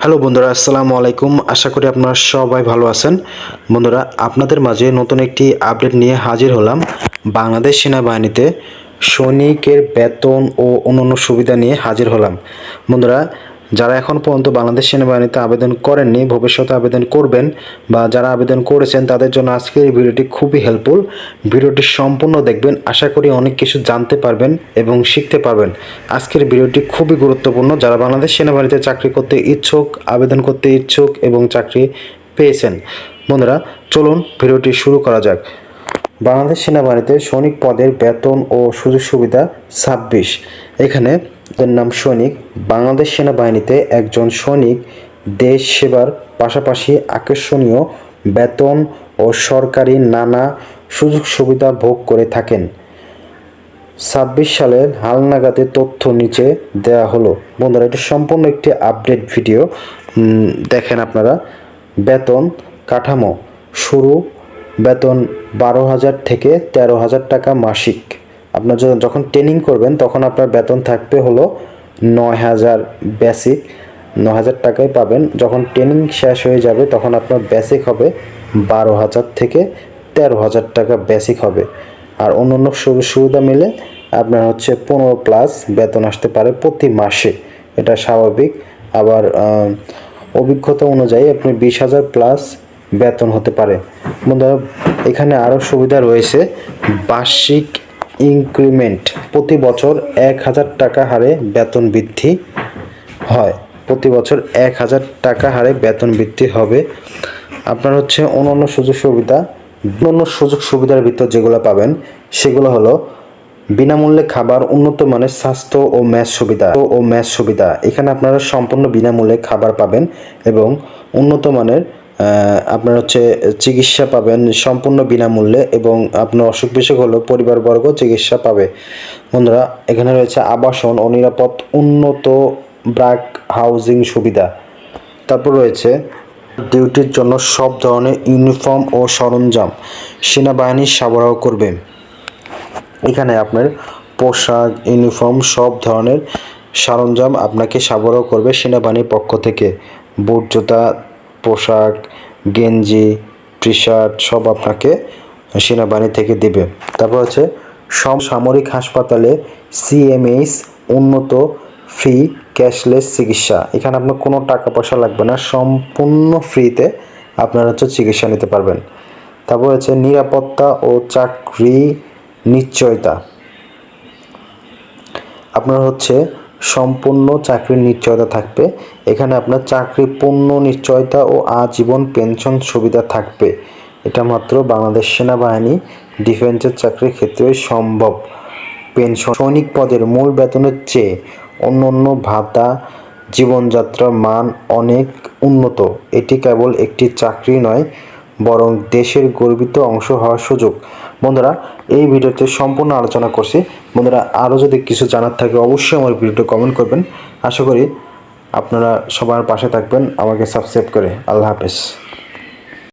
Hello বন্ধুরা, আসসালামু আলাইকুম। আশা করি আপনারা সবাই ভালো আছেন। বন্ধুরা, আপনাদের মাঝে নতুন একটি আপডেট নিয়ে হাজির হলাম। বাংলাদেশ সেনাবাহিনীতে সৈনিকের বেতন ও অন্যান্য সুবিধা নিয়ে হাজির হলাম। বন্ধুরা, যারা এখন পর্যন্ত বাংলাদেশ সেনাবাহিনীতে আবেদন করেননি, ভবিষ্যতে আবেদন করবেন বা যারা আবেদন করেছেন তাদের জন্য আজকের এই ভিডিওটি খুবই হেল্পফুল। ভিডিওটি সম্পূর্ণ দেখবেন, আশা করি অনেক কিছু জানতে পারবেন এবং শিখতে পারবেন। আজকের ভিডিওটি খুবই গুরুত্বপূর্ণ। যারা বাংলাদেশ সেনাবাহিনীতে চাকরি করতে ইচ্ছুক, আবেদন করতে ইচ্ছুক এবং চাকরি পেয়েছেন, বন্ধুরা চলুন ভিডিওটি শুরু করা যাক। বাংলাদেশ সেনাবাহিনীতে সৈনিক পদের বেতন ও সুযোগ সুবিধা 26। এখানে এর নাম সৈনিক। বাংলাদেশ সেনাবাহিনীতে একজন সৈনিক দেশ সেবার পাশাপাশি আকর্ষণীয় বেতন ও সরকারি নানা সুযোগ সুবিধা ভোগ করে থাকেন। 26 সালের হালনাগাদে তথ্য নিচে দেওয়া হলো। বন্ধুরা, এটা সম্পূর্ণ একটি আপডেট ভিডিও। দেখেন আপনারা। বেতন কাঠামো শুরু বেতন 12,000 থেকে 13,000 টাকা মাসিক। আপনার যখন ট্রেনিং করবেন তখন আপনার বেতন থাকবে হলো 9,000 বেসিক, 9,000 টাকায় পাবেন। যখন ট্রেনিং শেষ হয়ে যাবে তখন আপনার বেসিক হবে 12,000 থেকে 13,000 টাকা বেসিক হবে। আর অন্যান্য সুবিধা মিলে আপনার হচ্ছে 15+ বেতন আসতে পারে প্রতি মাসে, এটা স্বাভাবিক। আবার অভিজ্ঞতা অনুযায়ী আপনি 20,000+ বেতন হতে পারে। বন্ধুরা, এখানে আরও সুবিধা রয়েছে। বার্ষিক ইনক্রিমেন্ট, প্রতি বছর 1,000 টাকা হারে বেতন বৃদ্ধি হয়। প্রতি বছর 1,000 টাকা হারে বেতন বৃদ্ধি হবে। আপনার হচ্ছে অন্যান্য সুযোগ সুবিধার ভিতর যেগুলো পাবেন সেগুলো হলো বিনামূল্যে খাবার, উন্নত মানের স্বাস্থ্য ও ম্যাচ সুবিধা। এখানে আপনারা সম্পূর্ণ বিনামূল্যে খাবার পাবেন এবং উন্নত মানের আপনার হচ্ছে চিকিৎসা পাবেন সম্পূর্ণ বিনামূল্যে, এবং আপনার অসুখ বিসুখ হলেও পরিবারবর্গ চিকিৎসা পাবে। বন্ধুরা, এখানে রয়েছে আবাসন ও নিরাপদ উন্নত ব্র্যাক হাউজিং সুবিধা। তারপর রয়েছে ডিউটির জন্য সব ধরনের ইউনিফর্ম ও সরঞ্জাম সেনাবাহিনী সরবরাহ করবে। এখানে আপনার পোশাক, ইউনিফর্ম, সব ধরনের সরঞ্জাম আপনাকে সরবরাহ করবে সেনাবাহিনীর পক্ষ থেকে। বুট জুতা, পোশাক, গেঞ্জি, টি শার্ট সব আপনাকে সেনাবাহিনী থেকে দেবে। তারপর হচ্ছে সব সামরিক হাসপাতালে সিএমএইচ উন্নত ফ্রি ক্যাশলেস চিকিৎসা। এখানে আপনার কোনো টাকা পয়সা লাগবে না, সম্পূর্ণ ফ্রিতে আপনারা হচ্ছে চিকিৎসা নিতে পারবেন। তারপর হচ্ছে নিরাপত্তা ও চাকরি নিশ্চয়তা। আপনার হচ্ছে সম্পূর্ণ চাকরির নিশ্চয়তা থাকবে। এখানে আপনার চাকরি পূর্ণ নিশ্চয়তা ও আজীবন পেনশন সুবিধা থাকবে। এটা মাত্র বাংলাদেশ সেনাবাহিনী ডিফেন্সের চাকরির ক্ষেত্রে সম্ভব। পেনশন, সৈনিক পদের মূল বেতনের চেয়ে অন্যান্য ভাতা, জীবনযাত্রার মান অনেক উন্নত। এটি কেবল একটি চাকরি নয়, বরং দেশের গর্বিত অংশ হওয়ার সুযোগ। বন্ধুরা, এই ভিডিওতে সম্পূর্ণ আলোচনা করছি। বন্ধুরা, আরও যদি কিছু জানার থাকে অবশ্যই আমার ভিডিওতে কমেন্ট করবেন। আশা করি আপনারা সবার পাশে থাকবেন আমাকে সাবস্ক্রাইব করে। আল্লাহ হাফেজ।